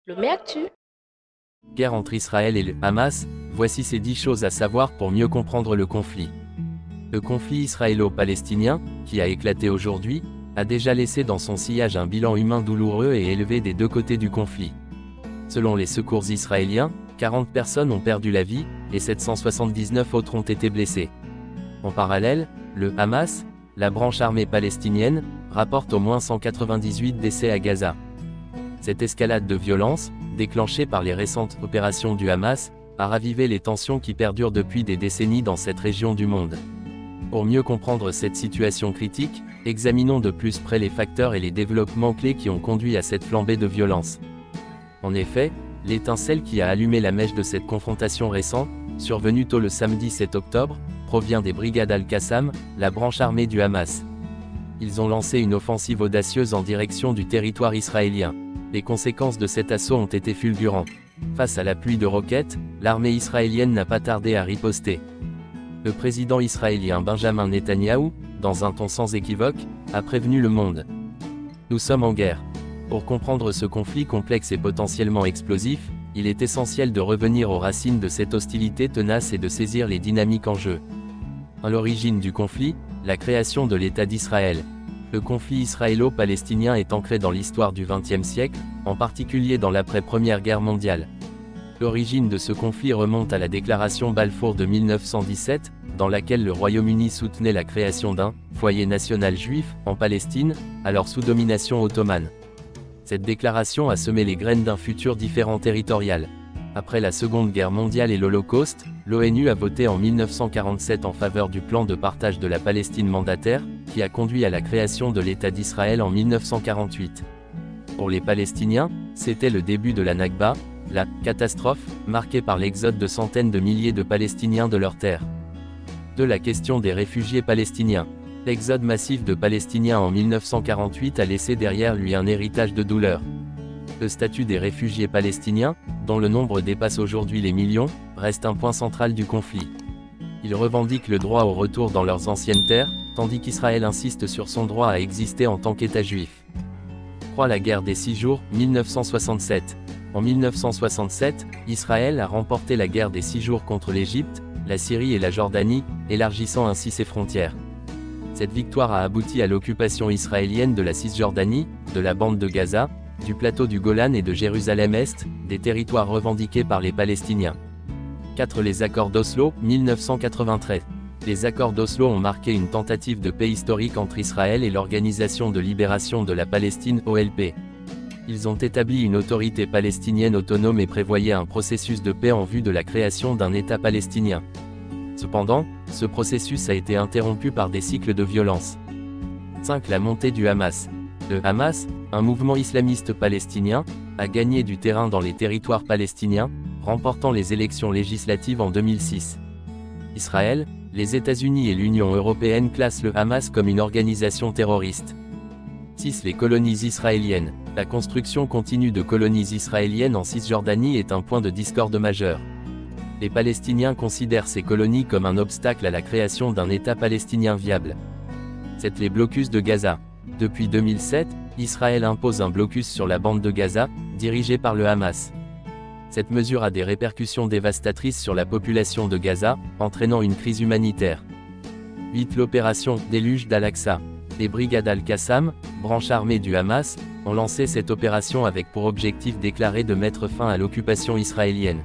Le Actu. Guerre entre Israël et le Hamas, voici ces 10 choses à savoir pour mieux comprendre le conflit. Le conflit israélo-palestinien, qui a éclaté aujourd'hui, a déjà laissé dans son sillage un bilan humain douloureux et élevé des deux côtés du conflit. Selon les secours israéliens, 40 personnes ont perdu la vie, et 779 autres ont été blessées. En parallèle, le Hamas, la branche armée palestinienne, rapporte au moins 198 décès à Gaza. Cette escalade de violence, déclenchée par les récentes opérations du Hamas, a ravivé les tensions qui perdurent depuis des décennies dans cette région du monde. Pour mieux comprendre cette situation critique, examinons de plus près les facteurs et les développements clés qui ont conduit à cette flambée de violence. En effet, l'étincelle qui a allumé la mèche de cette confrontation récente, survenue tôt le samedi 7 octobre, provient des brigades Al-Qassam, la branche armée du Hamas. Ils ont lancé une offensive audacieuse en direction du territoire israélien. Les conséquences de cet assaut ont été fulgurantes. Face à la pluie de roquettes, l'armée israélienne n'a pas tardé à riposter. Le président israélien Benjamin Netanyahou, dans un ton sans équivoque, a prévenu le monde. Nous sommes en guerre. Pour comprendre ce conflit complexe et potentiellement explosif, il est essentiel de revenir aux racines de cette hostilité tenace et de saisir les dynamiques en jeu. À l'origine du conflit, la création de l'État d'Israël. Le conflit israélo-palestinien est ancré dans l'histoire du XXe siècle, en particulier dans l'après-Première Guerre mondiale. L'origine de ce conflit remonte à la déclaration Balfour de 1917, dans laquelle le Royaume-Uni soutenait la création d'un « foyer national juif » en Palestine, alors sous domination ottomane. Cette déclaration a semé les graines d'un futur différent territorial. Après la Seconde Guerre mondiale et l'Holocauste, l'ONU a voté en 1947 en faveur du plan de partage de la Palestine mandataire, qui a conduit à la création de l'État d'Israël en 1948. Pour les Palestiniens, c'était le début de la Nakba, la catastrophe, marquée par l'exode de centaines de milliers de Palestiniens de leurs terres. De la question des réfugiés palestiniens. L'exode massif de Palestiniens en 1948 a laissé derrière lui un héritage de douleur. Le statut des réfugiés palestiniens, dont le nombre dépasse aujourd'hui les millions, reste un point central du conflit. Ils revendiquent le droit au retour dans leurs anciennes terres, tandis qu'Israël insiste sur son droit à exister en tant qu'État juif. La guerre des 6 jours, 1967. En 1967, Israël a remporté la guerre des 6 jours contre l'Égypte, la Syrie et la Jordanie, élargissant ainsi ses frontières. Cette victoire a abouti à l'occupation israélienne de la Cisjordanie, de la bande de Gaza, du plateau du Golan et de Jérusalem-Est, des territoires revendiqués par les Palestiniens. 4. Les accords d'Oslo, 1993. Les accords d'Oslo ont marqué une tentative de paix historique entre Israël et l'Organisation de libération de la Palestine, OLP. Ils ont établi une autorité palestinienne autonome et prévoyaient un processus de paix en vue de la création d'un État palestinien. Cependant, ce processus a été interrompu par des cycles de violence. 5. La montée du Hamas. Le Hamas, un mouvement islamiste palestinien, a gagné du terrain dans les territoires palestiniens, remportant les élections législatives en 2006. Israël, les États-Unis et l'Union européenne classent le Hamas comme une organisation terroriste. 6. Les colonies israéliennes. La construction continue de colonies israéliennes en Cisjordanie est un point de discorde majeur. Les Palestiniens considèrent ces colonies comme un obstacle à la création d'un État palestinien viable. 7. Les blocus de Gaza. Depuis 2007, Israël impose un blocus sur la bande de Gaza, dirigée par le Hamas. Cette mesure a des répercussions dévastatrices sur la population de Gaza, entraînant une crise humanitaire. 8. L'opération Déluge d'Al-Aqsa. Les brigades Al-Qassam, branche armée du Hamas, ont lancé cette opération avec pour objectif déclaré de mettre fin à l'occupation israélienne.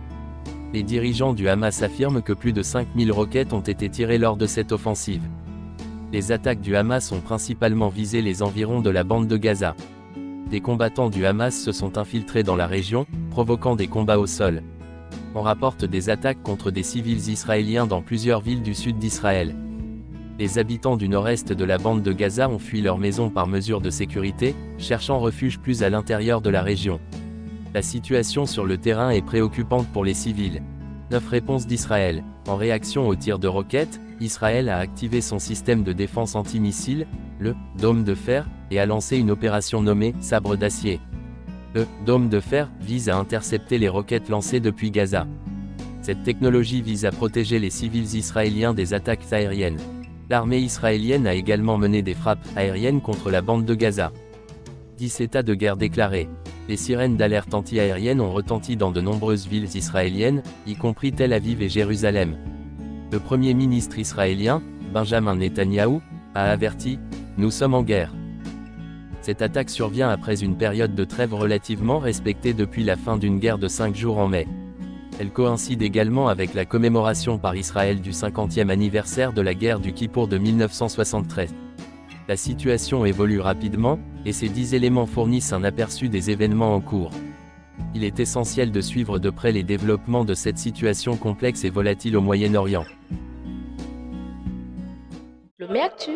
Les dirigeants du Hamas affirment que plus de 5000 roquettes ont été tirées lors de cette offensive. Les attaques du Hamas ont principalement visé les environs de la bande de Gaza. Des combattants du Hamas se sont infiltrés dans la région, provoquant des combats au sol. On rapporte des attaques contre des civils israéliens dans plusieurs villes du sud d'Israël. Les habitants du nord-est de la bande de Gaza ont fui leur maison par mesure de sécurité, cherchant refuge plus à l'intérieur de la région. La situation sur le terrain est préoccupante pour les civils. 9. Réponse d'Israël. En réaction aux tirs de roquettes, Israël a activé son système de défense antimissile, le « Dôme de fer », et a lancé une opération nommée « Sabre d'acier ». Le « Dôme de fer » vise à intercepter les roquettes lancées depuis Gaza. Cette technologie vise à protéger les civils israéliens des attaques aériennes. L'armée israélienne a également mené des frappes aériennes contre la bande de Gaza. 10 états de guerre déclarés. Les sirènes d'alerte anti-aérienne ont retenti dans de nombreuses villes israéliennes, y compris Tel Aviv et Jérusalem. Le Premier ministre israélien, Benjamin Netanyahou, a averti « Nous sommes en guerre ». Cette attaque survient après une période de trêve relativement respectée depuis la fin d'une guerre de 5 jours en mai. Elle coïncide également avec la commémoration par Israël du 50e anniversaire de la guerre du Kippour de 1973. La situation évolue rapidement, et ces 10 éléments fournissent un aperçu des événements en cours. Il est essentiel de suivre de près les développements de cette situation complexe et volatile au Moyen-Orient. Le Actu.